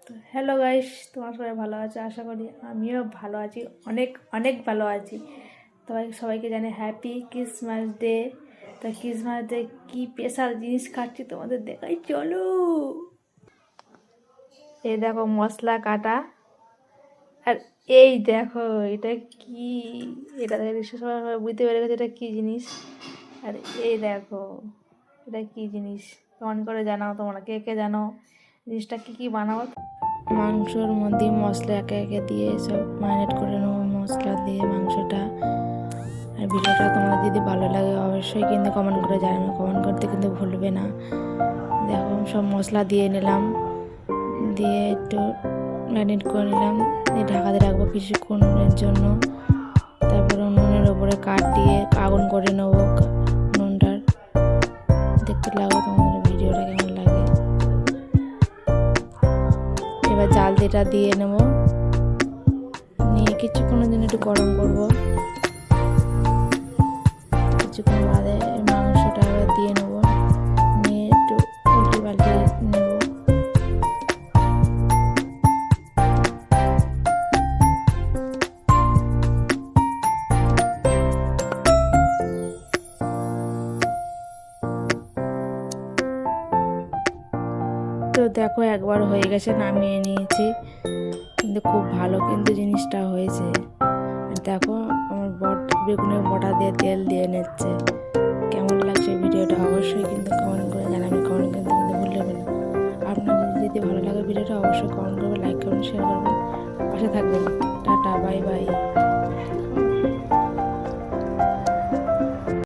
তো hello guys, তোমার সবাই ভালো আছে আশা করি। আমিও ভালো আছি, অনেক অনেক ভালো আছি। সবাইকে জানি হ্যাপি ক্রিসমাস ডে। তো ক্রিসমাস ডে কী স্পেশাল জিনিস খাচ্ছি তোমাদের দেখাই, চলো। এই দেখো মশলা কাটা, আর এই দেখো এটা কি, এটা দেখে নিশ্চয় সবাই বুঝতে পেরে গেছে এটা কী জিনিস। আর এই দেখো এটা কী জিনিস, কমেন্ট করে জানাও তোমরা কে কে জানো জিনিসটা কী কী বানাবো। মাংসর মধ্যে মশলা একে একে দিয়ে সব ম্যারিনেট করে নেবো মশলা দিয়ে মাংসটা। আর ভিডিওটা তোমাদের যদি ভালো লাগে অবশ্যই কিন্তু কমেন্ট করে জানাবে, কমেন্ট করতে কিন্তু ভুলবে না। দেখো সব মশলা দিয়ে নিলাম, দিয়ে একটু ম্যারিনেট করে নিলাম, দিয়ে ঢাকাতে রাখবো কিছুক্ষণের জন্য। তারপরে উনুনের ওপরে কাঠ দিয়ে আগুন করে নেবো উনুনটার। দেখতে লাগো তোমাদের ভিডিওটা কেমন লাগে। এবার জাল যেটা দিয়ে নেব, নিয়ে কিছুক্ষণের জন্য একটু গরম করব। কিছুক্ষণ বাদে মাংসটা এবার দিয়ে নেব, নিয়ে একটু উল্টে পাল্টে নেব। তো দেখো একবার হয়ে গেছে, নামিয়ে নিয়েছি, কিন্তু খুব ভালো কিন্তু জিনিসটা হয়েছে। দেখো আমার বেগুনের বটা দিয়ে তেল দিয়ে নিচ্ছে। কেমন লাগছে ভিডিওটা অবশ্যই কিন্তু কমেন্ট করে জানাবেন, কমেন্ট কিন্তু ভুলবে না। আপনার যদি ভালো লাগে ভিডিওটা অবশ্যই কমেন্ট করবেন, লাইক করবেন, শেয়ার করবেন, পাশে থাকবেন। Tata, bye bye.